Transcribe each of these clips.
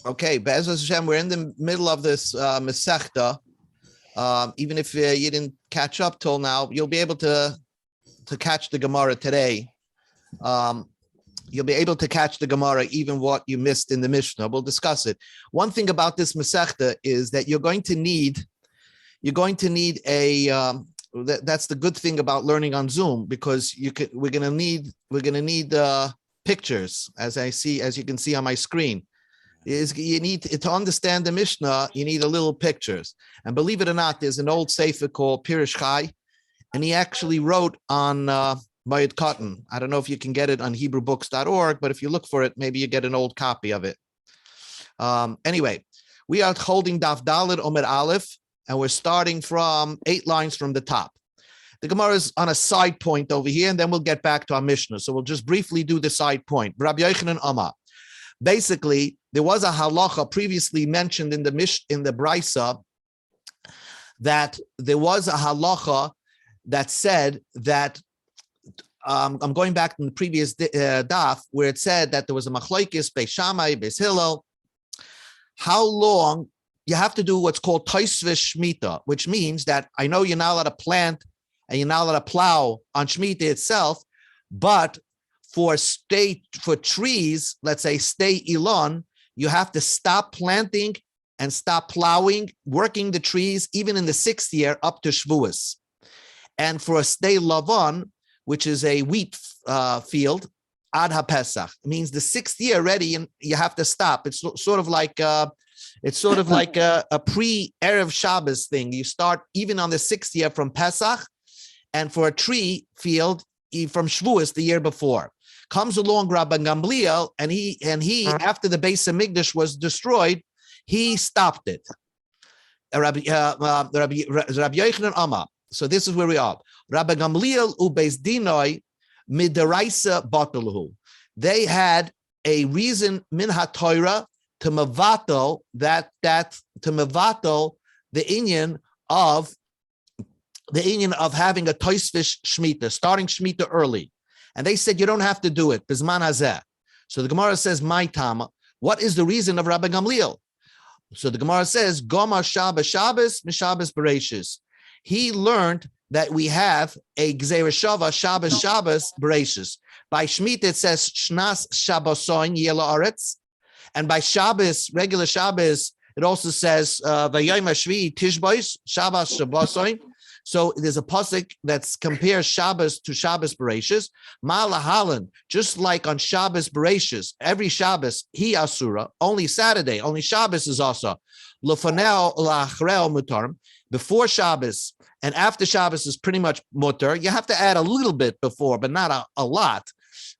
Okay, Be'ez Hashem, we're in the middle of this Masechta. Even if you didn't catch up till now, you'll be able to catch the Gemara today. You'll be able to catch the Gemara even what you missed in the Mishna. We'll discuss it. One thing about this Masechta is that you're going to need a. That's the good thing about learning on Zoom, because we're gonna need pictures, as you can see on my screen. You need to understand the Mishnah, you need a little pictures. And believe it or not, there's an old sefer called Pirish Chai, and he actually wrote on Moed Katan. I don't know if you can get it on HebrewBooks.org, but if you look for it, maybe you get an old copy of it. Anyway, we are holding Daf Daled Omer Aleph, and we're starting from 8 lines from the top. The Gemara is on a side point over here, and then we'll get back to our Mishnah. So we'll just briefly do the side point. Rabbi Yochanan Amar. Basically, there was a halacha previously mentioned in the Brisa, that there was a halacha that said that, I'm going back to the previous daf, where it said that there was a machlokes Beis Shammai, Beis Hillel, how long you have to do what's called Tosfos Shmita, which means that I know you're not allowed to plant and you're not allowed to plow on Shmita itself, but for trees, let's say stay Elon, you have to stop planting and stop plowing, working the trees, even in the 6th year up to Shavuos. And for a stay Lavon, which is a wheat field, Ad HaPesach, means the 6th year already, and you have to stop. It's sort of like a pre-Erev Shabbos thing. You start even on the 6th year from Pesach, and for a tree field from Shavuos the year before. Comes along Rabbi Gamliel, and he after the Beis Hamikdash was destroyed, he stopped it. Rabbi Yochanan Amar. So this is where we are. Rabbi Gamliel ubeis dinoi midaraisa bataluhu. They had a reason min haTorah to mevatel the inyan of having a Tosfos Shmita, starting Shmita early. And they said, you don't have to do it. Bizman hazeh. So the Gemara says, my tama, what is the reason of Rabbi Gamliel? So the Gemara says, Gomar Shabbos Shabbos, Mishabbos Bereshis. He learned that we have a Gzeira Shava, Shabbos Bereshis. By Shemitah, it says, Shnas Shabbosoin Yela Aretz. And by Shabbos, regular Shabbos, it also says, Vayom HaShvi Tishbois, Shabbos Shabbosoin. So there's a pasuk that compares Shabbos to Shabbos Bereshis. Malahalan, just like on Shabbos Bereshis, every Shabbos he asura, only Saturday, only Shabbos is also. Lefanel lachreo mutar. Before Shabbos and after Shabbos is pretty much mutar. You have to add a little bit before, but not a lot.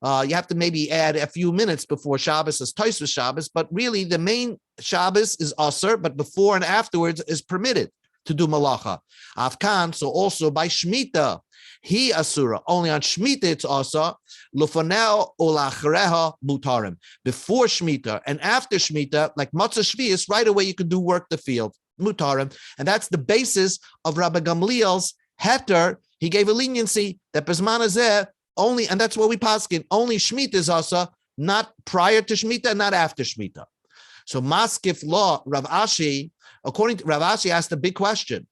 You have to maybe add a few minutes before Shabbos as Tosfos Shabbos, but really the main Shabbos is asur, but before and afterwards is permitted to do malacha. Afkan, so also by Shemitah, he asura. Only on Shemitah it's also lufanel ulachreha mutarim. Before Shemitah and after Shemitah, like Matzah Shvius, right away you can do work the field mutarim, and that's the basis of Rabbi Gamliel's heter. He gave a leniency that bezman hazeh only, and that's what we paskin. Only Shemitah is also, not prior to Shemitah, not after Shemitah. So Maskif law, Rav Ashi. According to Rav Ashi, asked a big question.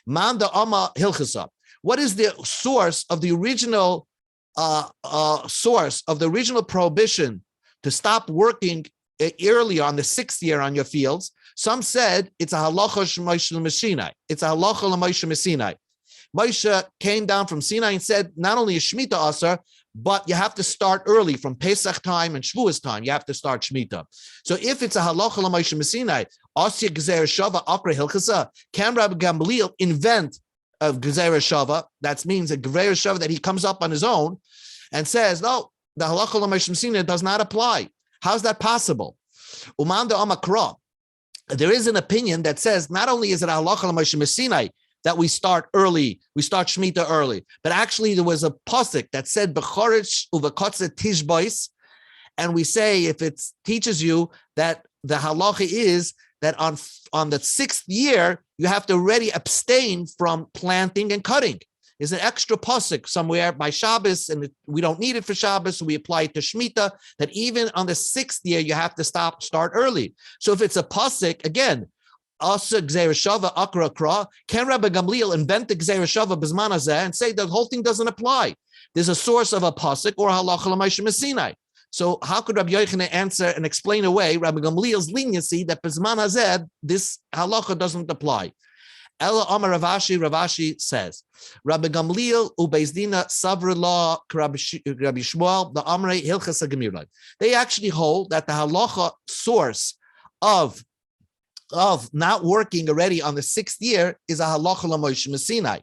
Man da Amma Hilchasa. What is the source of the original prohibition to stop working earlier on the 6th year on your fields? Some said it's a halacha Moshe Sinai. It's a halacha Moshe Sinai. Moshe came down from Sinai and said not only is Shemitah asur, but you have to start early from Pesach time and Shavuos time. You have to start Shemitah. So if it's a halacha Moshe Sinai, Asya Gzeira Shava Akra Hilchasa, can Rabbi Gamliel invent a Gzeira Shava? That means a Gzeira Shava that he comes up on his own and says, no, the halacha Moshe Sinai does not apply. How's that possible? Umanda Amakra. There is an opinion that says not only is it a halacha Moshe Sinai that we start early, we start Shemitah early, but actually there was a pasuk that said B'choretz uvekotze tishbois, and we say if it teaches you that the halacha is that on the 6th year you have to already abstain from planting and cutting. is an extra pasuk somewhere by Shabbos, and we don't need it for Shabbos, so we apply it to Shemitah, that even on the 6th year, you have to start early. So if it's a pasuk, again, Asa Gzeira Shava Akra Kra, can Rabbi Gamliel invent the Gzeira Shava Bizman Hazeh and say the whole thing doesn't apply? There's a source of a pasuk or halacha l'maisha mesinai. So how could Rabbi Yochanan answer and explain away Rabbi Gamliel's leniency that Bizman Hazeh, this halacha doesn't apply? Ella Amar Ravashi says, Rabbi Gamliel ubeizdina savra law Rabbi Shmuel the Amrei Hilchas HaGemirah. They actually hold that the halacha source of not working already on the 6th year is a halacha l'Moshe Messinai.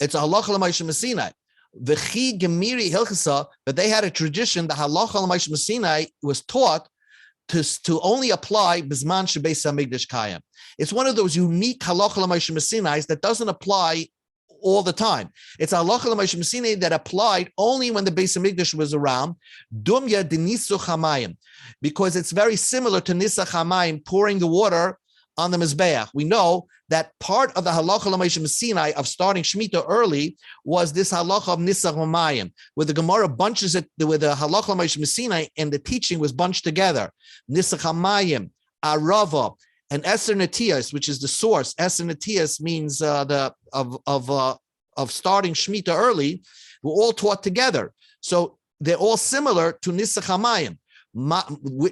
It's a halacha l'Moshe Messinai. V'chi gemiri hilchasa, but they had a tradition. The halacha l'Moshe Messinai was taught to only apply bizman shebeis hamikdash kayim. It's one of those unique halacha l'Moshe Messinai that doesn't apply all the time. It's a halacha l'Moshe Messinai that applied only when the Beis Hamikdash was around. Dumya denisuch hamayim, because it's very similar to nisach hamayim, pouring the water on the Mizbeach. We know that part of the halacha l'Moshe Messinai of starting Shemitah early was this halacha of nisach hamayim, where the Gemara bunches it with the halacha l'Moshe Messinai, and the teaching was bunched together. Nisach hamayim, arava, and Eser Netias, which is the source. Eser Netias means of starting Shemitah early, were all taught together. So they're all similar to Nisach Hamayim.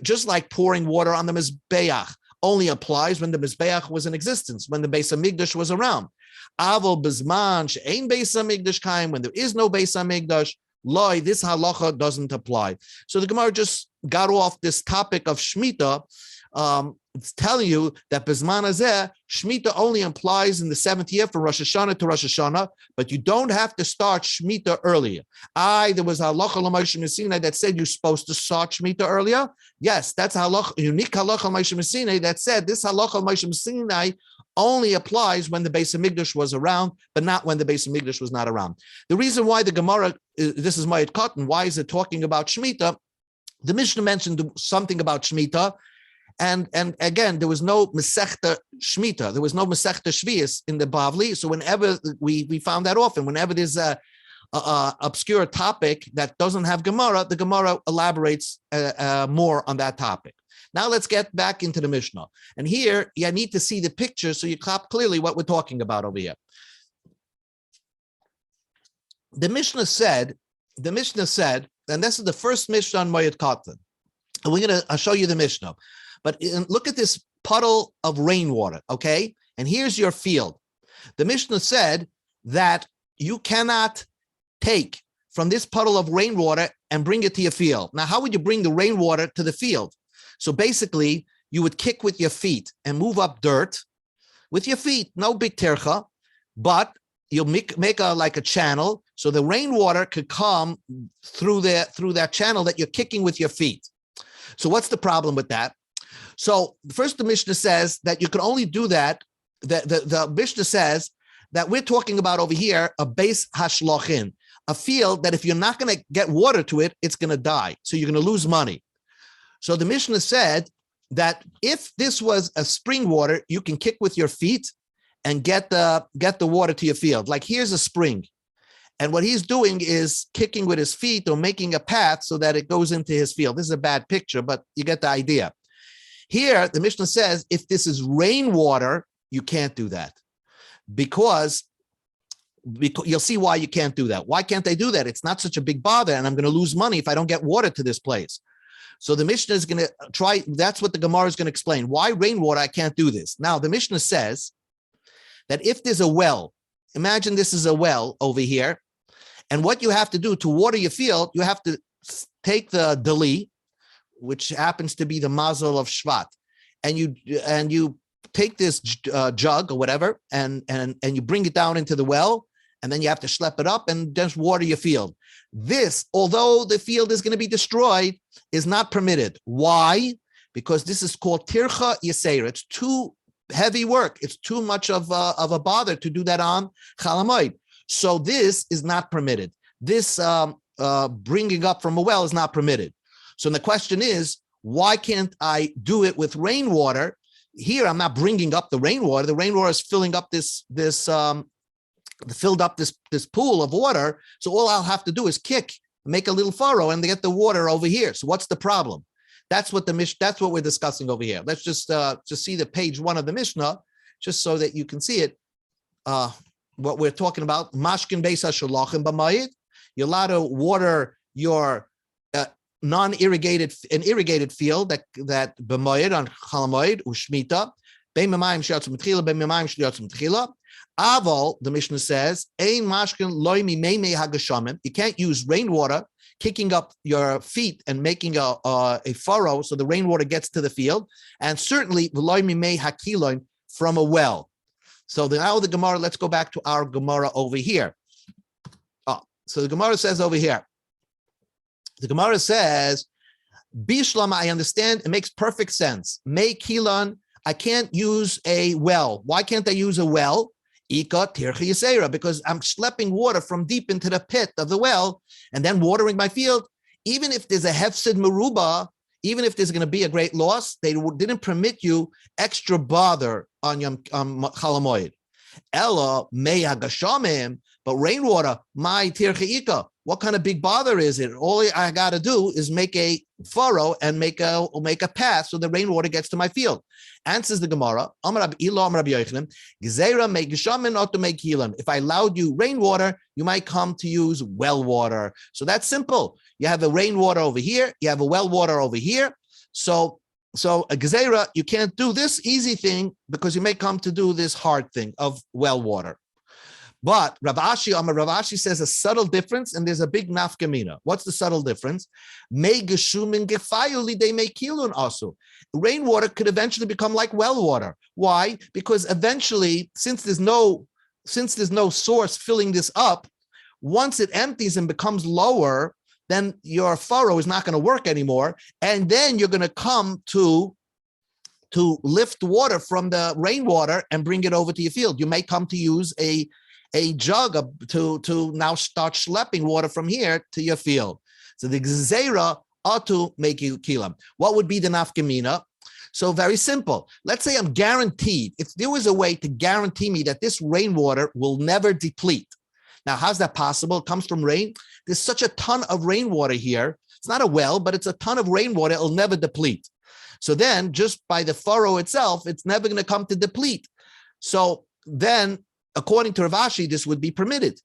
Just like pouring water on the Mizbeach only applies when the Mizbeach was in existence, when the Beis Hamikdash was around. Avol Bizman she'ein Beis Hamikdash kaim, when there is no Beis Hamikdash, loy, this halacha doesn't apply. So the Gemara just got off this topic of Shemitah. It's telling you that Bizman Hazeh, Shemitah only applies in the 7th year from Rosh Hashanah to Rosh Hashanah, but you don't have to start Shemitah earlier. There was a halacha l'Moshe Messinai that said you're supposed to start Shemitah earlier. Yes, that's unique halacha l'Moshe Messinai that said this halacha l'Moshe Messinai only applies when the Beis Hamikdash was around, but not when the Beis Hamikdash was not around. The reason why the Gemara, this is Moed Katan, why is it talking about Shemitah? The Mishna mentioned something about Shemitah. And again, there was no Masechta Shemitah, there was no Masechta Shvius in the Bavli. So whenever we found that often, whenever there's a obscure topic that doesn't have Gemara, the Gemara elaborates more on that topic. Now let's get back into the Mishnah. And here you need to see the picture so you cop clearly what we're talking about over here. The Mishnah said, and this is the first Mishnah on Moed Katan. And I'll show you the Mishnah. But look at this puddle of rainwater, okay? And here's your field. The Mishnah said that you cannot take from this puddle of rainwater and bring it to your field. Now, how would you bring the rainwater to the field? So basically, you would kick with your feet and move up dirt with your feet. No big tercha, but you'll make like a channel so the rainwater could come through that channel that you're kicking with your feet. So what's the problem with that? So first, the Mishnah says that you can only do that. The Mishnah says that we're talking about over here a base hashlochin, a field that if you're not going to get water to it, it's going to die. So you're going to lose money. So the Mishnah said that if this was a spring water, you can kick with your feet and get the water to your field. Like here's a spring. And what he's doing is kicking with his feet or making a path so that it goes into his field. This is a bad picture, but you get the idea. Here, the Mishnah says, if this is rainwater, you can't do that. Because you'll see why you can't do that. Why can't they do that? It's not such a big bother, and I'm going to lose money if I don't get water to this place. So the Mishnah is going to try, that's what the Gemara is going to explain. Why rainwater, I can't do this. Now, the Mishnah says that if there's a well, imagine this is a well over here, and what you have to do to water your field, you have to take the deli, which happens to be the mazel of Shvat, and you take this jug or whatever, and you bring it down into the well, and then you have to schlep it up and just water your field. This, although the field is going to be destroyed, is not permitted. Why? Because this is called tircha yaseir. It's too heavy work. It's too much of a bother to do that on Chol Hamoed. So this is not permitted. This bringing up from a well is not permitted. So the question is, why can't I do it with rainwater? Here, I'm not bringing up the rainwater. The rainwater is filling up this filled up this pool of water. So all I'll have to do is make a little furrow, and get the water over here. So what's the problem? That's what we're discussing over here. Let's just see the page 1 of the Mishnah, just so that you can see it. What we're talking about, mashkin beisa shalachim b'mayid. You're allowed to water your irrigated field that b'mayid on chalamoid ushmita. B'mimayim shiyatzum t'chila, b'mimayim shiyatzum t'chila. Aval, the Mishnah says, ein mashkin loy mimei hagashamim. You can't use rainwater, kicking up your feet and making a furrow so the rainwater gets to the field, and certainly loy mimei hakiloin from a well. So now the Gemara, let's go back to our Gemara over here. So the Gemara says over here, the Gemara says, Bishlama, I understand, it makes perfect sense. May kilon, I can't use a well. Why can't I use a well? Ika tirchi yisera, because I'm schlepping water from deep into the pit of the well and then watering my field. Even if there's a hefsid meruba, even if there's going to be a great loss, they didn't permit you extra bother on Yom Chalamoid. Ella mei hagashamim, but rainwater, my tirchiika. What kind of big bother is it? All I got to do is make a furrow and make a path so the rainwater gets to my field. Answers the Gemara. If I allowed you rainwater, you might come to use well water. So that's simple. You have a rainwater over here. You have a well water over here. So a gezerah, you can't do this easy thing because you may come to do this hard thing of well water. But Rav Ashi says a subtle difference, and there's a big nafkamina. What's the subtle difference? Rainwater could eventually become like well water. Why? Because eventually, since there's no source filling this up, once it empties and becomes lower, then your furrow is not going to work anymore, and then you're going to come to lift water from the rainwater and bring it over to your field. You may come to use a jug to now start schlepping water from here to your field. So the gezerah ought to make you kilam. What would be the nafkamina? So very simple. Let's say I'm guaranteed, if there was a way to guarantee me that this rainwater will never deplete. Now, how's that possible? It comes from rain. There's such a ton of rainwater here. It's not a well, but it's a ton of rainwater. It'll never deplete. So then just by the furrow itself, it's never going to come to deplete. So then, according to Rav Ashi, this would be permitted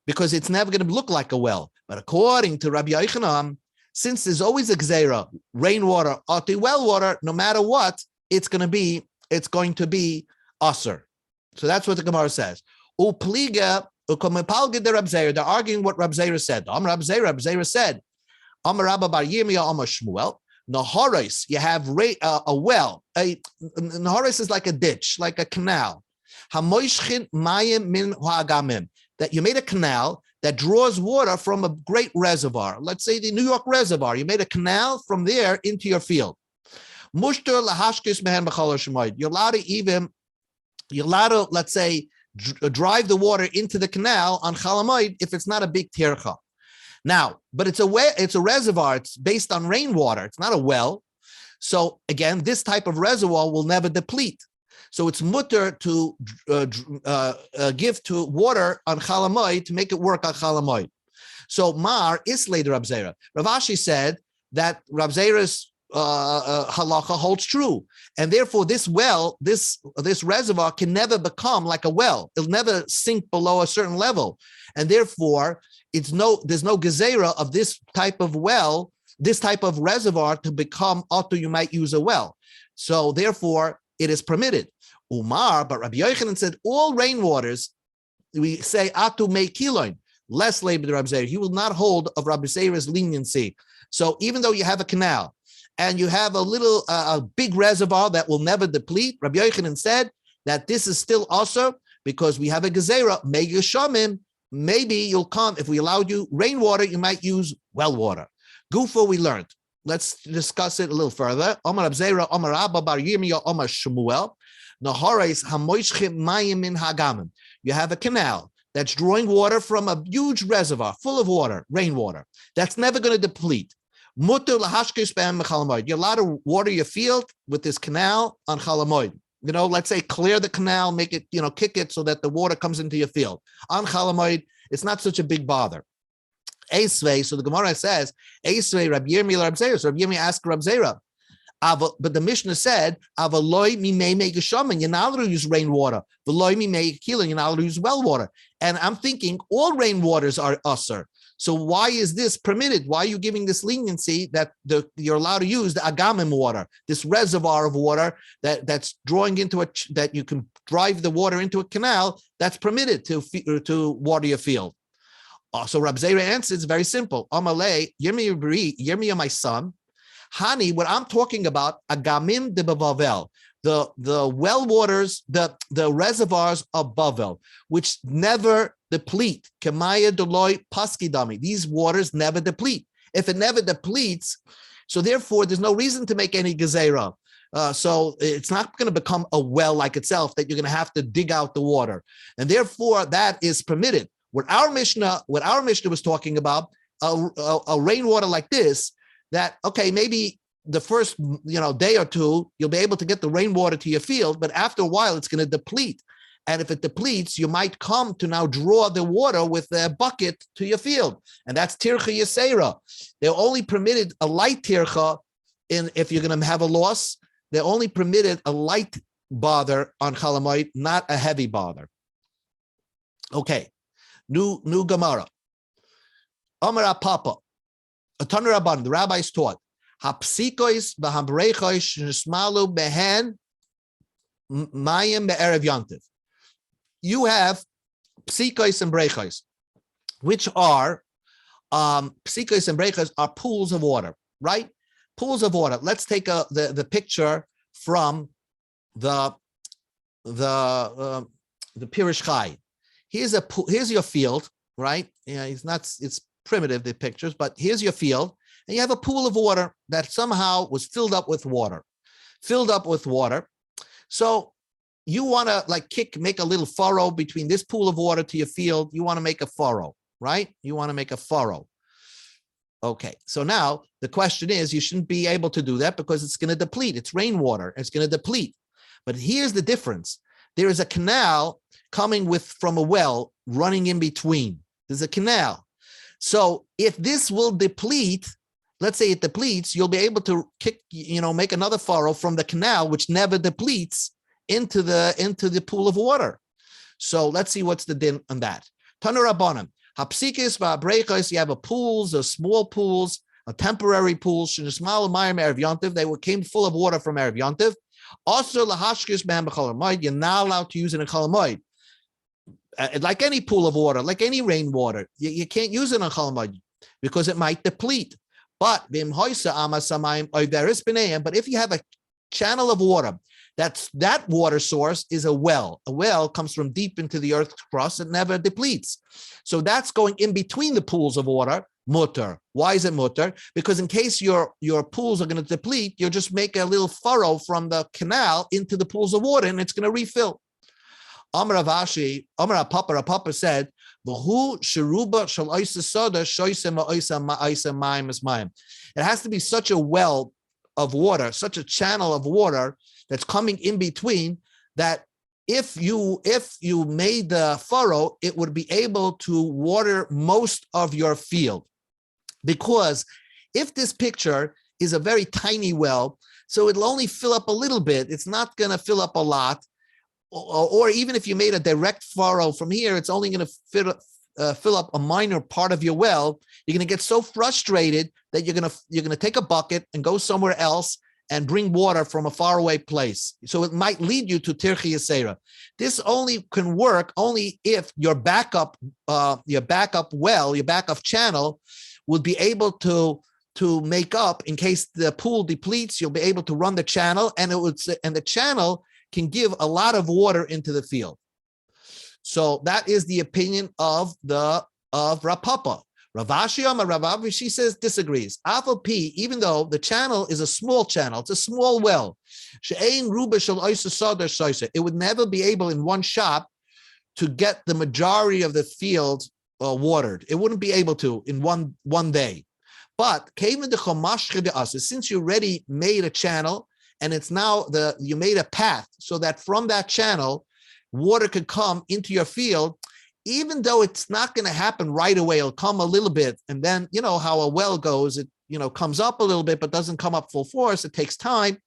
because it's never going to look like a well. But according to Rabbi Yochanan, since there's always a gezerah, rainwater or well water, no matter what, it's going to be aser. So that's what the Gemara says. Upliga ukomepalge de Rab Zera. They're arguing what Rab Zera said. Rab Zera said, Amar Rabba Bar Yirmiyah Amar Shmuel. Naharis, you have a well. Naharis is like a ditch, like a canal. That you made a canal that draws water from a great reservoir. Let's say the New York Reservoir. You made a canal from there into your field. You're allowed to, let's say, drive the water into the canal on Chalamoid if it's not a big tircha. Now, but it's a reservoir. It's based on rainwater. It's not a well. So again, this type of reservoir will never deplete. So it's mutter to give to water on Chalamoid to make it work on Chalamoid. So Mar is later Rab Zera. Rav Ashi said that Rab Zera's halacha holds true, and therefore this well, this reservoir can never become like a well. It'll never sink below a certain level, and therefore there's no gezerah of this type of well, this type of reservoir to become auto. You might use a well, so therefore it is permitted. Umar, but Rabbi Yochanan said all rainwaters, we say atu mei kiloin, less labor than Rabbi Zera. He will not hold of Rabbi Zera's leniency. So even though you have a canal and you have a big reservoir that will never deplete, Rabbi Yochanan said that this is still also because we have a gezerah, mei yeshamim. Maybe you'll come, if we allowed you rainwater, you might use well water. Gufa, we learned. Let's discuss it a little further. Omar Rab Zera, Omar Abba Bar Yirmiyah, Omar Shmuel. You have a canal that's drawing water from a huge reservoir full of water, rainwater, that's never going to deplete. You're allowed to water your field with this canal on Chalamoid. let's say clear the canal, make it, kick it so that the water comes into your field. On Chalamoid, it's not such a big bother. Esvei, so the Gemara says, Esvei, Rabbi Yirmiyah, Rabbi Zera. So Rabbi Yirmiyah asked Rabbi Zera, but the Mishnah said, Avaloi mi may make a shaman, you're not allowed to use rainwater. Valoi mi may kill, you're not allowed to use well water. And I'm thinking all rainwaters are usher. So why is this permitted? Why are you giving this leniency that you're allowed to use the agamim water, this reservoir of water that's drawing into that you can drive the water into a canal, that's permitted to water your field? So Rab Zera answers, it's very simple. Amalei, Yirmiyah, my son, Hani, what I'm talking about, agamim de Bavel, the well waters, the reservoirs of Bavel, which never deplete. Kemaya Deloy Paskidami. These waters never deplete. If it never depletes, so therefore there's no reason to make any gezerah. So it's not going to become a well like itself that you're going to have to dig out the water, and therefore that is permitted. What our Mishnah was talking about, a rainwater like this, that okay, maybe the first day or two you'll be able to get the rainwater to your field, but after a while it's going to deplete. And if it depletes, you might come to now draw the water with a bucket to your field. And that's tircha yisera. They're only permitted a light tircha if you're going to have a loss. They're only permitted a light bother on Chalamoid, not a heavy bother. Okay, new Gemara. Amar Papa, Atana Rabban, the rabbis taught, Hapsikois v'hambreichos nismalu behen mayim be'erev yantiv. You have psikos and brechos, which are psikos and brechos are pools of water, right? Pools of water. Let's take the picture from the Pirish Chai. Here's your field, right? Yeah, it's primitive, the pictures, but here's your field, and you have a pool of water that somehow was filled up with water. So you want to make a little furrow between this pool of water to your field. You want to make a furrow, right? You want to make a furrow. Okay, so now the question is, you shouldn't be able to do that because it's going to deplete. It's rainwater. It's going to deplete. But here's the difference. There is a canal coming from a well running in between. There's a canal. So if this will deplete, let's say it depletes, you'll be able to make another furrow from the canal, which never depletes, into the pool of water. So let's see what's the din on that. Tanu Rabbanim, hapsikis va'brechos, you have pools, or small pools, a temporary pools, shenismalu mayim erev yontiv, they came full of water from erev yontiv. Also lahashkis behem b'chol hamoed, you're not allowed to use it in chol hamoed. Like any pool of water, like any rainwater, you can't use it in chol hamoed because it might deplete. But if you have a channel of water, that water source is a well. A well comes from deep into the earth's crust. It never depletes. So that's going in between the pools of water, mutter. Why is it mutter? Because in case your pools are going to deplete, you'll just make a little furrow from the canal into the pools of water, and it's going to refill. Amar Avashi, Amar Papa said, it has to be such a well of water, such a channel of water that's coming in between, that if you made the furrow, it would be able to water most of your field. Because if this picture is a very tiny well, so it'll only fill up a little bit, it's not going to fill up a lot. Or even if you made a direct furrow from here, it's only going to fill up a minor part of your well. You're going to get so frustrated that you're going to take a bucket and go somewhere else and bring water from a faraway place. So it might lead you to tircha yisera. This only can work if your backup well, your backup channel would be able to make up in case the pool depletes. You'll be able to run the channel, and the channel can give a lot of water into the field. So that is the opinion of Rav Papa. Ravashi says disagrees. Afal P, even though the channel is a small channel, it's a small well. It would never be able in one shot to get the majority of the field watered. It wouldn't be able to in one day. But since you already made a channel and it's now you made a path so that from that channel, water could come into your field, even though it's not going to happen right away. It'll come a little bit, and then you know how a well goes. It comes up a little bit, but doesn't come up full force. It takes time.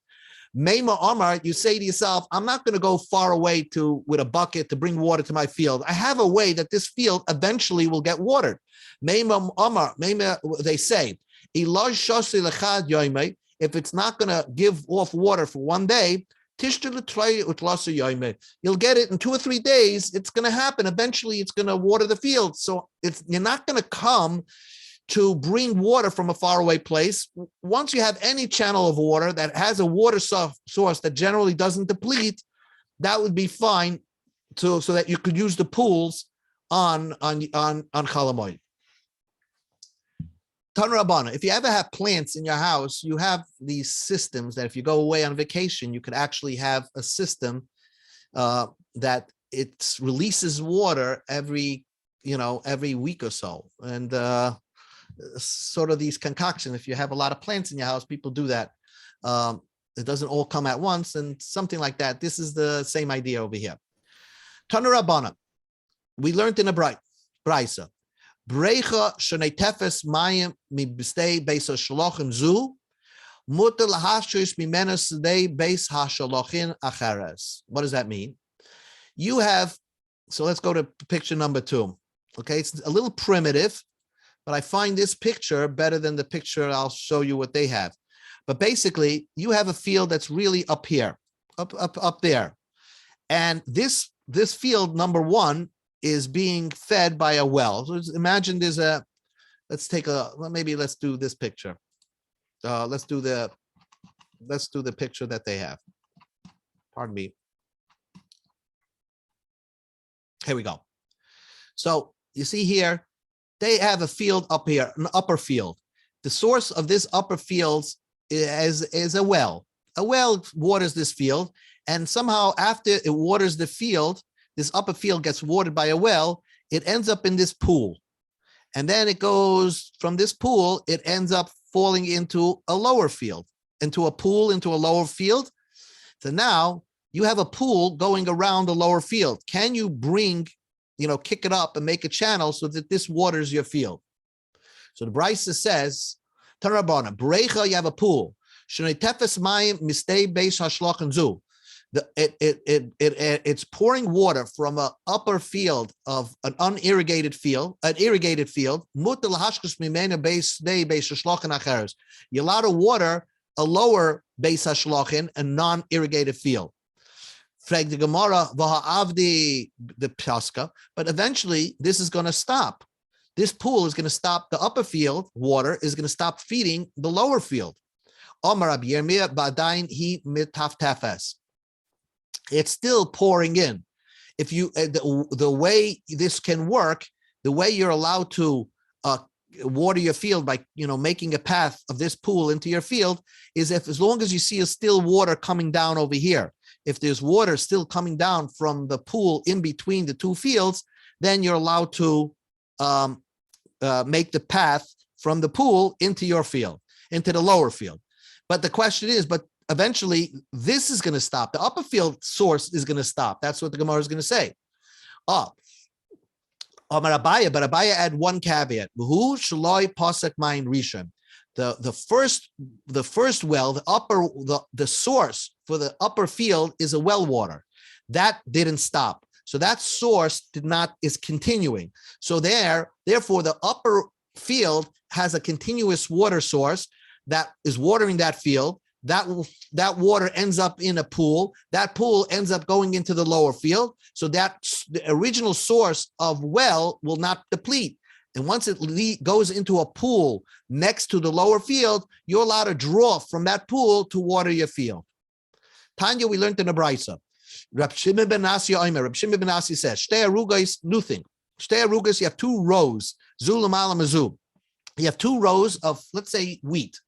Meima Omar, you say to yourself, I'm not going to go far away with a bucket to bring water to my field. I have a way that this field eventually will get watered. Meima Omar, they say, if it's not going to give off water for one day, you'll get it in 2 or 3 days. It's going to happen. Eventually, it's going to water the field. So you're not going to come to bring water from a faraway place. Once you have any channel of water that has a water source that generally doesn't deplete, that would be fine so that you could use the pools on Chol Hamoed. Tanur Rabbana, if you ever have plants in your house, you have these systems that if you go away on vacation, you could actually have a system that it releases water every week or so. And sort of these concoctions, if you have a lot of plants in your house, people do that. It doesn't all come at once and something like that. This is the same idea over here. Tanur Rabbana, we learned in a Brisa. Brecha shenei tefes mayim mibstei beis hashlochim zu mutar lahashrish mimena sedei beis hashalochin acheres. What does that mean? You have, so let's go to picture number 2. Okay, it's a little primitive, but I find this picture better than the picture. I'll show you what they have. But basically, you have a field that's really up here, up there, and this field number 1 is being fed by a well. So imagine there's let's do this picture. Let's do the picture that they have. Pardon me. Here we go. So you see here, they have a field up here, an upper field. The source of this upper field is a well. A well waters this field, and somehow after it waters the field, this upper field gets watered by a well, it ends up in this pool. And then it goes from this pool, it ends up falling into a lower field, into a pool, into a lower field. So now you have a pool going around the lower field. Can you kick it up and make a channel so that this waters your field? So the Brisa says, Tanur Rabbana, Brecha, you have a pool. Shenei tefes mayim mistei beis hashlochim zu. It's pouring water from an upper field of an irrigated field. You're allowed to water a lower beis hashlochin, a non-irrigated field. Frag the Gemara, the Paska, but eventually this is going to stop. This pool is going to stop. The upper field water is going to stop feeding the lower field. It's still pouring in. If you the way this can work, the way you're allowed to water your field by making a path of this pool into your field is as long as you see a still water coming down over here. If there's water still coming down from the pool in between the 2 fields, then you're allowed to make the path from the pool into your field, into the lower field. But the question is, eventually this is going to stop. The upper field source is going to stop. That's what the Gemara is going to say. But Abaya add one caveat. Who shaloi pasek mayin rishon. The first well, the source for the upper field is a well water. That didn't stop. So that source is continuing. So therefore the upper field has a continuous water source that is watering that field. That water ends up in a pool. That pool ends up going into the lower field. So the original source of well will not deplete. And once it goes into a pool next to the lower field, you're allowed to draw from that pool to water your field. Tanya, we learned in the Brisa. Reb Shimon ben Nasi says, Shtei arugos, nothing. Shtei arugos, you have 2 rows. Zulam alam azul. You have 2 rows of, let's say, wheat.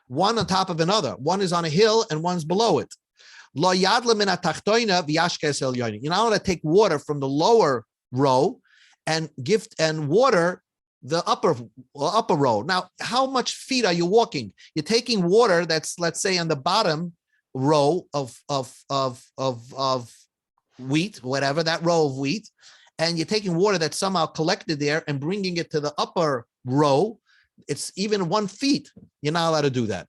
One on top of another. One is on a hill and one's below it. You're not going to take water from the lower row and water the upper row. Now, how much feet are you walking? You're taking water that's, let's say, on the bottom row of wheat, whatever, that row of wheat, and you're taking water that's somehow collected there and bringing it to the upper row, it's even 1 feet, you're not allowed to do that.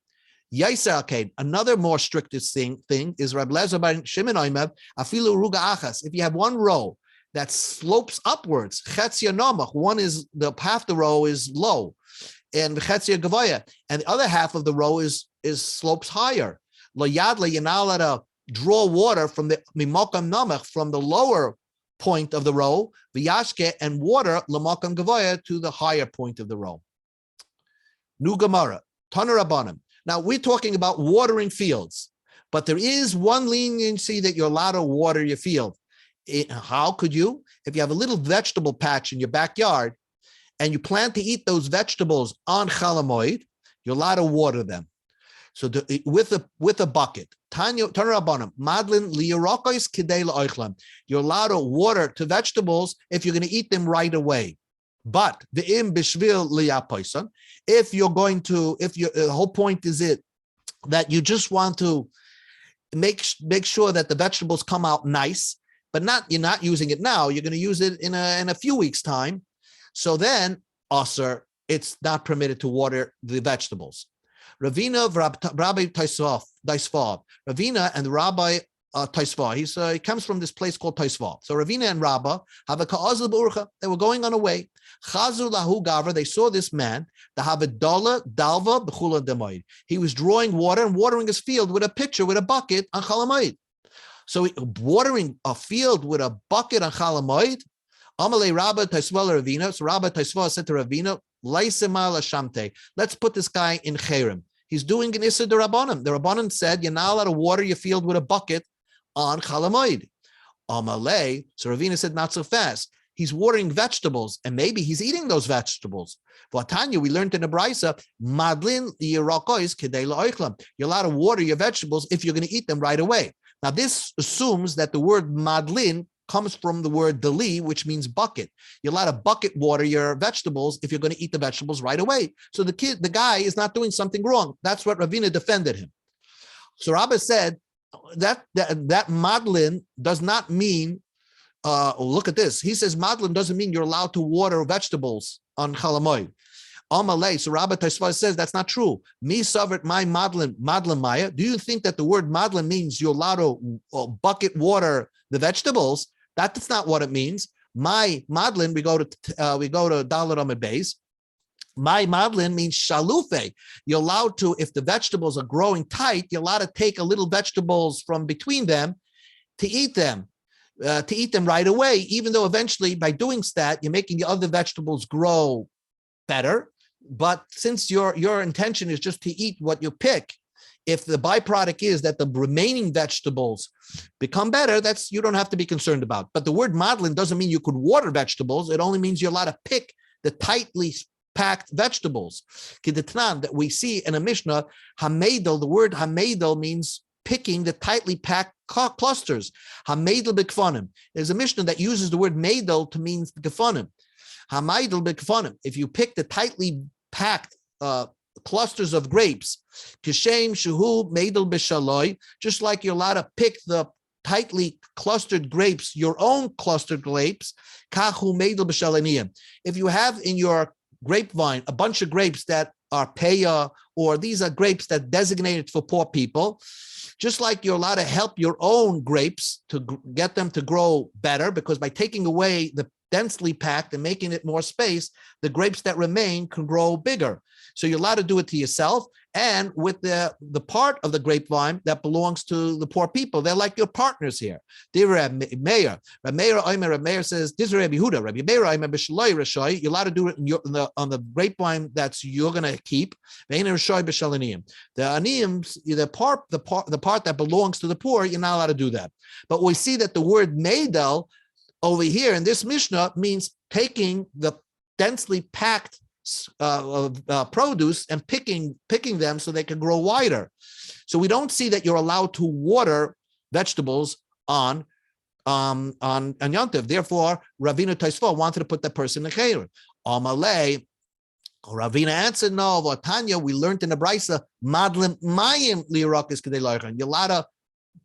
Yaisa, okay, another more strictest thing is Rab Lezer bar Shimon Oimer, afilu ruga achas. If you have one row that slopes upwards, chetzia nomach, one is half the row is low, and chetzia gavaya, and the other half of the row is slopes higher. Lo yadla, you're not allowed to draw water from the mimokam nomach, from the lower point of the row, v'yashke, and water lamokam gavaya, to the higher point of the row. Nu Gemara, Taner Rabbanim. Now, we're talking about watering fields, but there is one leniency that you're allowed to water your field. How could you? If you have a little vegetable patch in your backyard and you plan to eat those vegetables on Chol Hamoed, you're allowed to water them. So with a bucket. Taner Rabbanim, Madlin liyarakos kidei la'ochlam. You're allowed to water to vegetables if you're going to eat them right away. But the im bishvil liyapoison, if the whole point is that you just want to make sure that the vegetables come out nice, but you're not using it now, you're going to use it in a few weeks' time. So then, sir, it's not permitted to water the vegetables. Ravina Rabbi Taisva. Ravina and Rabbi Taisva. He comes from this place called Taisva. So Ravina and Rabba have a ka'azul b'urcha. They were going on a way. Chazu lahu gavra. They saw this man. The havadala dalva b'chula demoid. He was drawing water and watering his field with a pitcher, with a bucket on Chol Hamoed. So watering a field with a bucket on Chol Hamoed. Amalei Rabba Taisva Ravina. So Rabba Taisva said to Ravina, let's put this guy in cherem. He's doing an issa de Rabbanim. The Rabbanim said you're not allowed to water your field with a bucket on Chol Hamoed. Amalei, so Ravina said not so fast. He's watering vegetables, and maybe he's eating those vegetables. For Tanya, we learned in the Brisa, Madlin yirakois kedei la'ochlam. You're allowed to water your vegetables if you're going to eat them right away. Now, this assumes that the word madlin comes from the word dali, which means bucket. You're allowed to bucket water your vegetables if you're going to eat the vegetables right away. So the guy is not doing something wrong. That's what Ravina defended him. So Rabbi said that madlin does not mean, look at this. He says madlin doesn't mean you're allowed to water vegetables on Chol Hamoed. Amalei, so Rabbi Taisva says that's not true. Me savert my madlin maya. Do you think that the word madlin means you're allowed to bucket water the vegetables? That's not what it means. My madlin, we go to Dalet Amud Beis. My madlin means shalufe. You're allowed to, if the vegetables are growing tight, you're allowed to take a little vegetables from between them to eat them right away, even though eventually by doing that, you're making the other vegetables grow better. But since your intention is just to eat what you pick, if the byproduct is that the remaining vegetables become better, you don't have to be concerned about. But the word madlin doesn't mean you could water vegetables. It only means you're allowed to pick the tightly packed vegetables. Kidetnan, that we see in a Mishna, hameidel, the word hameidel means picking the tightly packed clusters. Hameidel b'kfanim. There's a Mishnah that uses the word meidel to mean gefanim. Hameidel b'kfanim. If you pick the tightly packed clusters of grapes, kishem shuhu meidel b'shaloi, just like you're allowed to pick the tightly clustered grapes, your own clustered grapes, kahu meidel b'shalaniyim. If you have in your grapevine a bunch of grapes that are peya, or these are grapes that designated for poor people, just like you're allowed to help your own grapes to get them to grow better, because by taking away the densely packed and making it more space, the grapes that remain can grow bigger. So you're allowed to do it to yourself and with the part of the grapevine that belongs to the poor people. They're like your partners here. Rabbi Meir says, this is Rabbi Yehuda. Rabbi Meir, you're allowed to do it on the grapevine that's you're going to keep. The aniyim, the part that belongs to the poor, you're not allowed to do that. But we see that the word meidel over here in this Mishnah means taking the densely packed produce and picking them so they can grow wider. So we don't see that you're allowed to water vegetables on Yontiv. Therefore, Ravina Taisva wanted to put that person in Chayr. Amalei, Ravina answered, no, Vatanya, we learned in the Brisa, Madlim Mayim Lirakis Kedei. You're allowed to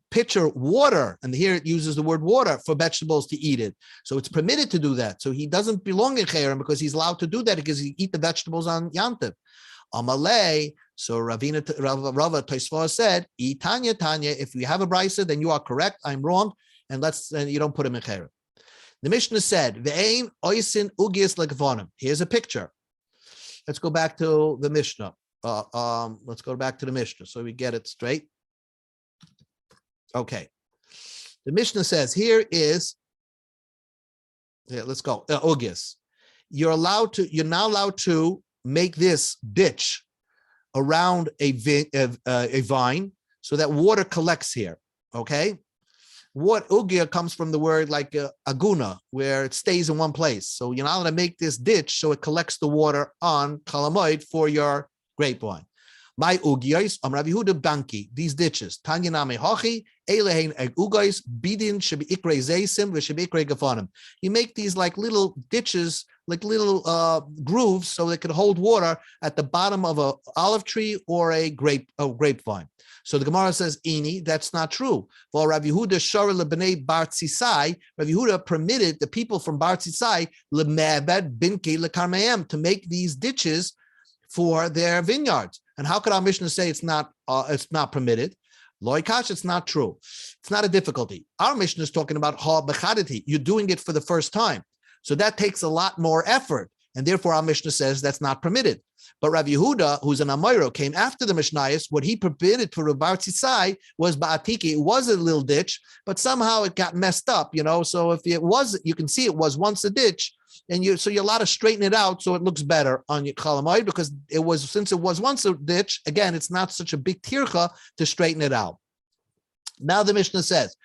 pitcher water, and here it uses the word water for vegetables to eat it. So it's permitted to do that. So he doesn't belong in Cherem because he's allowed to do that because he eat the vegetables on Yantiv. Amalei, so Rava Tosfos said, Tanya, if we have a brisa, then you are correct, I'm wrong, and you don't put him in Cherem. The Mishnah said, Ve'ein oisin ugias lekavonim. Here's a picture. Let's go back to the Mishnah. Let's go back to the Mishnah so we get it straight. Okay. The Mishnah says, let's go. Ugias. You're now allowed to make this ditch around a vine so that water collects here. Okay. What ugia comes from the word like aguna, where it stays in one place. So you're not allowed to make this ditch so it collects the water on Kalamoid for your grapevine. My ugiyos, Rav Yehuda banki, these ditches. Tanya name hachi, elehein ugiyos, bidin shebi ikre zeisim, v'shebi ikre gafanim. You make these like little ditches, like little grooves, so they could hold water at the bottom of an olive tree or a grapevine. So the Gemara says, "Ini, that's not true." For Rav Yehuda shara lebnei Bar Tzisai, Rav Yehuda permitted the people from Bar Tzisai lemebed binki lekarmeim to make these ditches for their vineyards. And how could our Mishnah say it's not permitted? Loikash, it's not true. It's not a difficulty. Our Mishnah is talking about ha bechadati. You're doing it for the first time, so that takes a lot more effort, and therefore our Mishnah says that's not permitted. But Rav Yehuda, who's an Amoiro, came after the Mishnayos. What he permitted for Bar Tzisai was Ba'atiki. It was a little ditch, but somehow it got messed up, So if it was, you can see it was once a ditch, and you're allowed to straighten it out so it looks better on your Chalamoid because since it was once a ditch, again, it's not such a big tircha to straighten it out. Now the Mishnah says,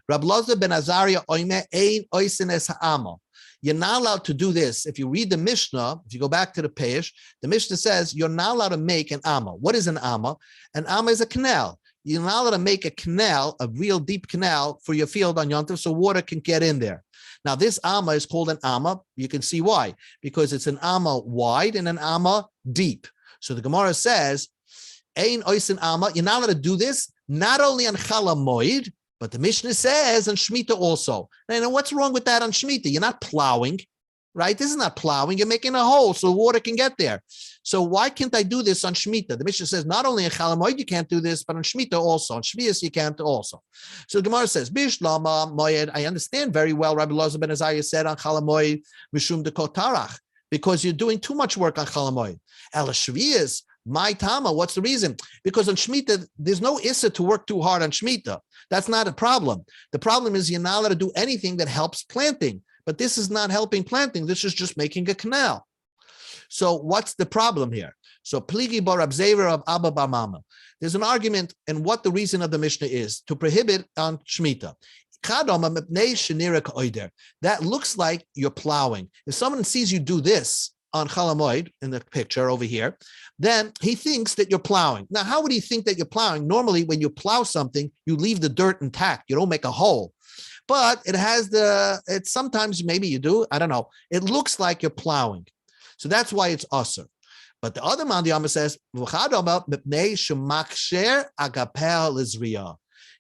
Rab Loza ben Azariah oime ein oisin es ha'amo. You're not allowed to do this. If you read the Mishnah, if you go back to the page, the Mishnah says you're not allowed to make an amma. What is an amma? An amma is a canal. You're not allowed to make a canal, a real deep canal for your field on Yom Tov so water can get in there. Now, this amma is called an amma. You can see why. Because it's an amma wide and an amma deep. So the Gemara says, Ein oisin amma, you're not allowed to do this, not only on Chalamoid, but the Mishnah says on Shemitah also. Now, what's wrong with that on Shemitah? You're not plowing, right? This is not plowing. You're making a hole so water can get there. So why can't I do this on Shemitah? The Mishnah says not only in Chalamoid you can't do this, but on Shemitah also. On Shvius you can't also. So the Gemara says, Bishlama Moed, I understand very well, Rabbi Loza ben Azariah said on Chalamoid, Mishum de Kotarach, because you're doing too much work on Chalamoid. El Shvius, my Tama, what's the reason? Because on Shemitah, there's no issa to work too hard on Shemitah. That's not a problem. The problem is you're not allowed to do anything that helps planting. But this is not helping planting. This is just making a canal. So what's the problem here? So Pligi bar Abzever of Abba bar Mama. There's an argument and what the reason of the Mishnah is to prohibit on Shemitah. That looks like you're plowing. If someone sees you do this on Chalamoid in the picture over here, then he thinks that you're plowing. Now, how would he think that you're plowing? Normally, when you plow something, you leave the dirt intact. You don't make a hole. But it has sometimes maybe you do, I don't know. It looks like you're plowing. So that's why it's usher. But the other Mandiyama says,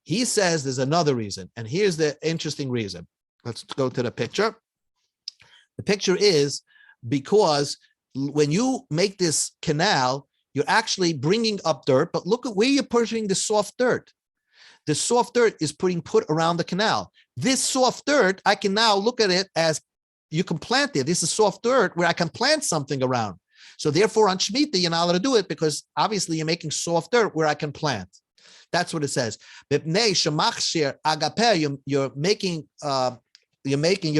he says there's another reason. And here's the interesting reason. Let's go to the picture. The picture is because when you make this canal, you're actually bringing up dirt, but look at where you're pushing the soft dirt. The soft dirt is put around the canal. This soft dirt, I can now look at it as you can plant it. This is soft dirt where I can plant something around. So therefore on Shemitah, you're not allowed to do it because obviously you're making soft dirt where I can plant. That's what it says. You're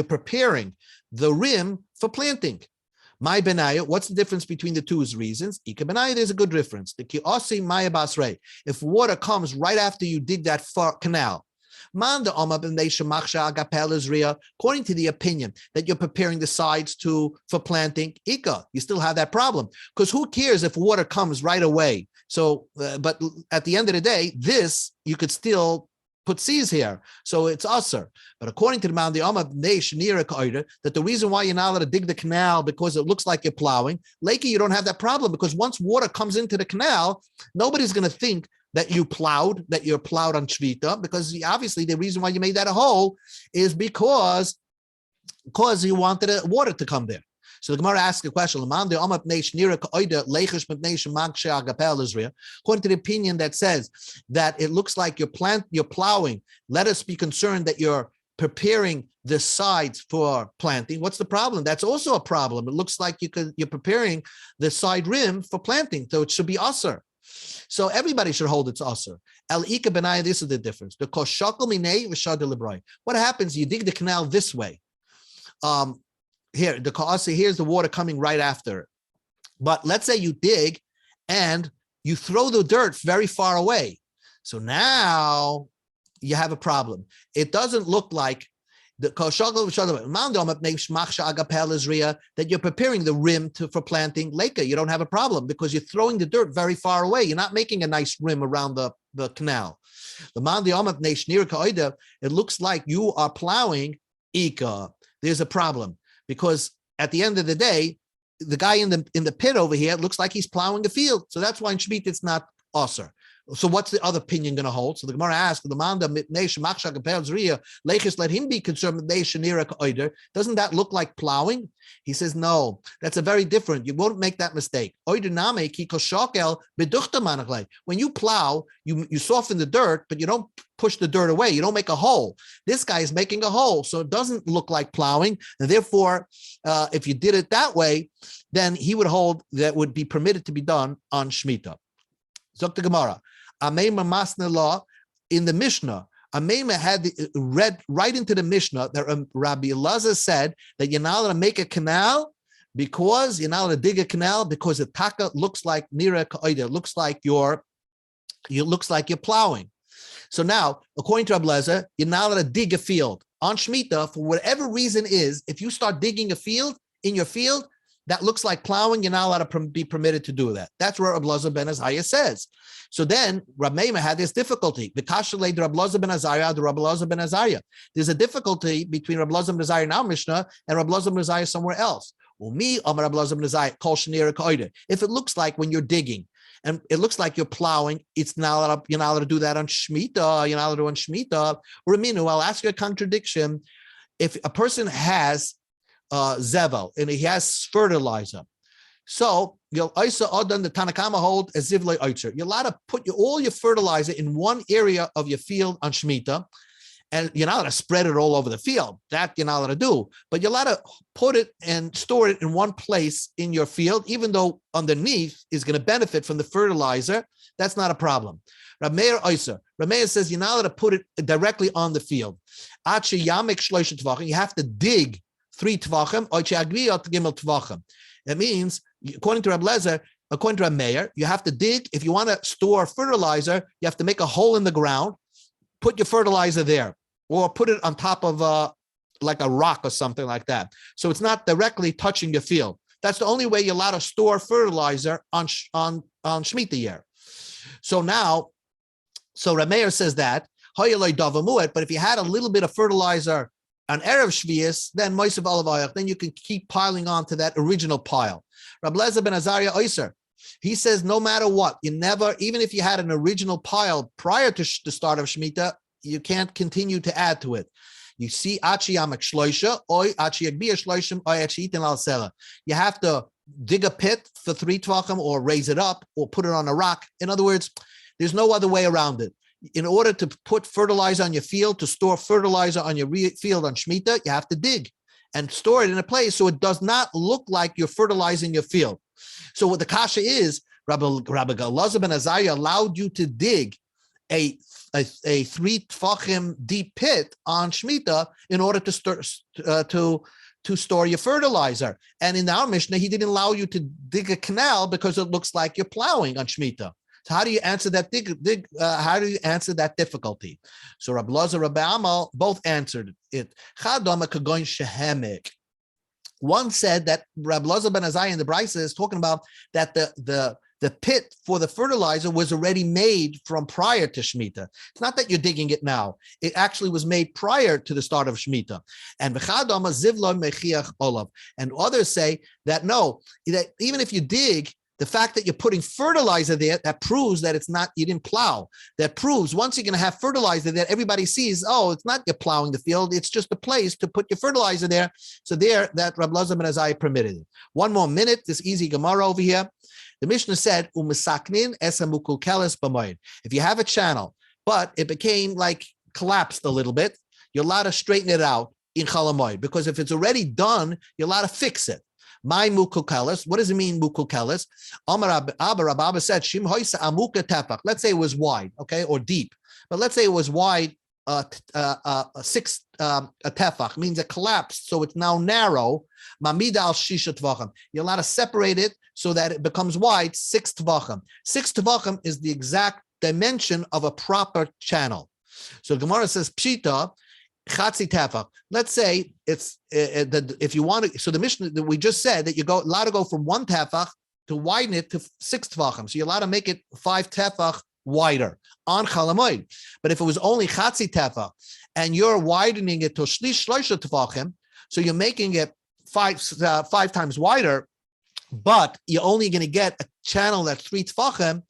preparing the rim for planting. My benaya, what's the difference between the two reasons? Ika benaya, there's a good difference. The ki'osi maya basrei. If water comes right after you dig that canal, according to the opinion that you're preparing the sides for planting, Ika, you still have that problem. Because who cares if water comes right away? So, but at the end of the day, this, you could still put seeds here, so it's usher. But according to the Mound, that the reason why you're not allowed to dig the canal because it looks like you're plowing, Lakey, you don't have that problem, because once water comes into the canal, nobody's going to think that you're plowed on Shvita, because obviously the reason why you made that a hole is because you wanted the water to come there. So the Gemara asks a question. According to the opinion that says that it looks like you're plowing, let us be concerned that you're preparing the sides for planting. What's the problem? That's also a problem. It looks like you're preparing the side rim for planting, so it should be usher. So everybody should hold its usher. El Ika Benaya, this is the difference. The koshakal minei v'shad delibrai. What happens? You dig the canal this way. Here, the kaasa, here's the water coming right after it. But let's say you dig and you throw the dirt very far away. So now you have a problem. It doesn't look like that you're preparing the rim for planting Leka. You don't have a problem because you're throwing the dirt very far away. You're not making a nice rim around the canal. It looks like you are plowing Ika. There's a problem. Because at the end of the day, the guy in the pit over here looks like he's plowing a field. So that's why in Shemitah it's not osir. So what's the other opinion going to hold? So the Gemara asks, let him be concerned. Doesn't that look like plowing? He says, no, that's a very different. You won't make that mistake. When you plow, you soften the dirt, but you don't push the dirt away. You don't make a hole. This guy is making a hole, so it doesn't look like plowing. And therefore, if you did it that way, then he would hold that would be permitted to be done on Shemitah. Zok the Gemara. Ameima Masna law in the Mishna. Ameima had read right into the Mishnah that Rabbi Elazar said that you're not allowed to make a canal because you're not allowed to dig a canal because the taka looks like nira ka'ida, looks like you're plowing. So now, according to Rabbi Elazar, you're not allowed to dig a field on Shemitah for whatever reason is. If you start digging a field in your field that looks like plowing, you're not allowed to be permitted to do that. That's where Rabbi Elazar ben Azariah says. So then Rabbi Meimah had this difficulty. There's a difficulty between Rabbi Elazar ben Azariah in our Mishnah and Rabbi Elazar ben Azariah somewhere else. If it looks like when you're digging and it looks like you're plowing, you're not allowed to do that on Shemitah. You're not allowed to do on Shemitah. Raminu, I'll ask you a contradiction. If a person has zevel and he has fertilizer, so the Tanakama hold as zivlei oitzer. You're allowed to put all your fertilizer in one area of your field on Shemitah, and you're not allowed to spread it all over the field. That you're not allowed to do. But you're allowed to put it and store it in one place in your field, even though underneath is going to benefit from the fertilizer. That's not a problem. Rab Meir Oiser. Rab Meir says you're not allowed to put it directly on the field. You have to dig 3 tvachim, or gimel tvachim. That means, according to Rabbi Elazar, according to Rabbi Meir, you have to dig. If you want to store fertilizer, you have to make a hole in the ground, put your fertilizer there, or put it on top of like a rock or something like that. So it's not directly touching your field. That's the only way you're allowed to store fertilizer on Shemitah year. So Rabbi Meir says that, but if you had a little bit of fertilizer on Erev Shvius, then Moisav Alavayach, then you can keep piling on to that original pile. Rabbi Elazar ben Azariah Oyser, he says no matter what, you never, even if you had an original pile prior to the start of Shemitah, you can't continue to add to it. You see, Achi Yamak Shloisha, Oy Achi Yagbia Shloishim, Oy Achi Itin Al Sela. You have to dig a pit for 3 tvachim or raise it up or put it on a rock. In other words, there's no other way around it. In order to put fertilizer on your field, to store fertilizer on your field on Shemitah, you have to dig and store it in a place so it does not look like you're fertilizing your field. So what the kasha is, Rabbi Elazar ben Azariah allowed you to dig a 3 tvachim deep pit on Shemitah in order to store your fertilizer. And in our Mishnah, he didn't allow you to dig a canal because it looks like you're plowing on Shemitah. So how do you answer that? How do you answer that difficulty? So Rabbi Elazar, Rabbi Amal both answered it. One said that Rabbi Elazar ben Azariah in the Brisa is talking about that the The pit for the fertilizer was already made from prior to Shemitah. It's not that you're digging it now. It actually was made prior to the start of Shemitah. And and others say that no, that even if you dig, the fact that you're putting fertilizer there, that proves that it's not, you didn't plow. That proves once you're going to have fertilizer that everybody sees, oh, it's not you're plowing the field, it's just a place to put your fertilizer there. So there, that Rab Lazar ben Azai permitted it. One more minute, this easy Gemara over here. The Mishnah said, if you have a channel, but it became like collapsed a little bit, you're allowed to straighten it out in Chalamoid, because if it's already done, you're allowed to fix it. My mukukelis. What does it mean, mukukelis? Amar Abba said, Shim hoisa amuka tefach. Let's say it was wide, okay, or deep. But let's say it was wide, 6 tefach means it collapsed, so it's now narrow. Mamida al shisha tvachim. You're allowed to separate it so that it becomes wide, 6 tvachim. 6 tvachim is the exact dimension of a proper channel. So Gemara says, Pshita. Chatzi tefach. Let's say it's if you want to. So the Mishnah that we just said that you go allowed to go from 1 tefach to widen it to 6 tefachim. So you're allowed to make it 5 tefach wider on Chalamoid. But if it was only chatzi tefach and you're widening it to shlish shloisha tefachim, so you're making it 5 times wider, but you're only going to get a channel that's 3 tefachim.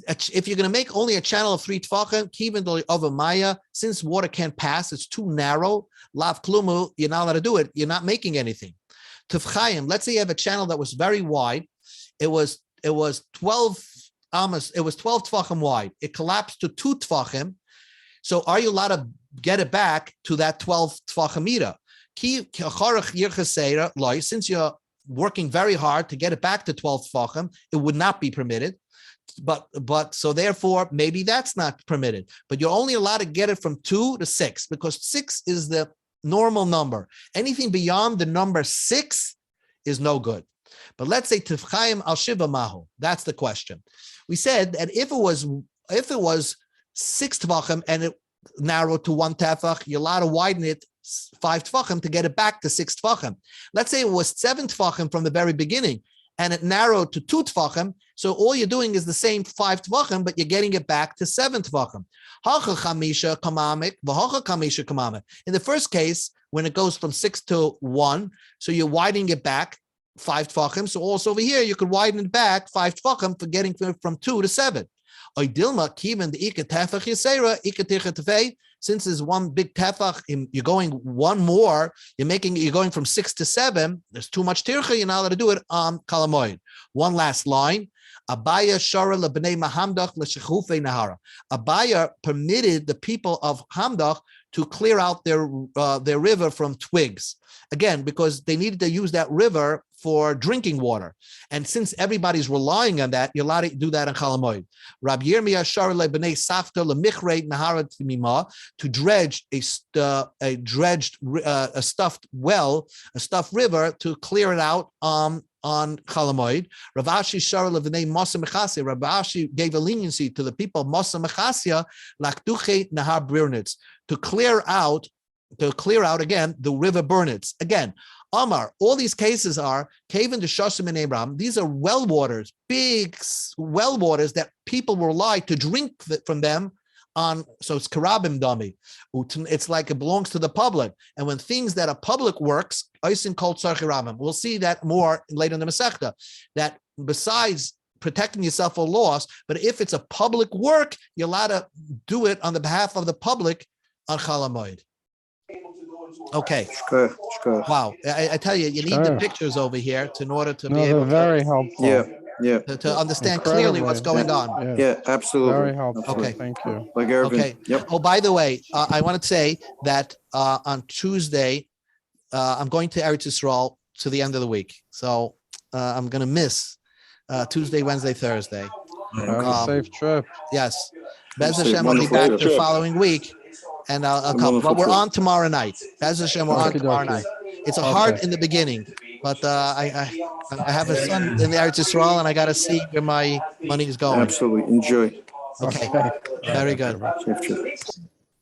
If you're going to make only a channel of 3 tefachim, even though of a maya, since water can't pass, it's too narrow. Lav klumu, you're not allowed to do it. You're not making anything. Tefchayim, let's say you have a channel that was very wide. It was 12 amas. It was 12 tefachim wide. It collapsed to 2 tefachim. So are you allowed to get it back to that 12 tefachim meter? Since you're working very hard to get it back to 12 tefachim, it would not be permitted. But so therefore maybe that's not permitted, but you're only allowed to get it from 2 to 6 because 6 is the normal number. Anything beyond the number 6 is no good. But let's say tifchaim al shiva mahu. That's the question. We said that if it was 6 tefachim and it narrowed to 1 tefach, you're allowed to widen it 5 tefachim to get it back to 6 tefachim. Let's say it was 7 tefachim from the very beginning and it narrowed to 2 tefachim. So all you're doing is the same 5 tefachim, but you're getting it back to 7 tefachim. In the first case, when it goes from 6 to 1, so you're widening it back 5 tefachim. So also over here, you could widen it back 5 tefachim for getting from 2 to 7. Since there's one big tefach, you're going one more, you're going from 6 to 7, there's too much tircha, you're not allowed to do it on Kalamoid. One last line. Abaya shara lebnei mahamdach l'shechufei nahara. Abaya permitted the people of Hamdach to clear out their river from twigs. Again, because they needed to use that river for drinking water. And since everybody's relying on that, you're allowed to do that in Chalamoid. Rabbi Yirmiyah shara lebnei safta lemichrei nahara timima, to dredge a stuffed well, a stuffed river, to clear it out on Chalamoid. Rav Ashi shara levenei Masa Mechasia. Rav Ashi gave a leniency to the people of Masa Mechasia, lakduche nahar brirnitz, to clear out again the river Burnitz. Again, Amar, all these cases are Kavan to Shosim and Abraham. These are well waters, big well waters that people rely to drink from them on. So it's karabim dami. It's like it belongs to the public. And when things that are public works, Oisin called Sarchiramim. We'll see that more later in the Masechta, that besides protecting yourself for loss, but if it's a public work, you're allowed to do it on the behalf of the public on Chalamoid. Okay. Wow. I tell you, you need the pictures over here in order to be able to very helpful. Yeah. To understand clearly what's going on. Yeah, absolutely. Very helpful. Absolutely. Thank you. Okay. Yep. Oh, by the way, I want to say that on Tuesday, I'm going to Eretz Yisrael to the end of the week. So I'm going to miss Tuesday, Wednesday, Thursday. Have a safe trip. Yes. Bez Hashem will be back the following week. And I'll come. But we're on tomorrow night. Bez Hashem, we're on tomorrow night. It's hard in the beginning, but I have a son in the Eretz Yisrael, and I got to see where my money is going. Absolutely. Enjoy. Okay. Very good. Safe trip.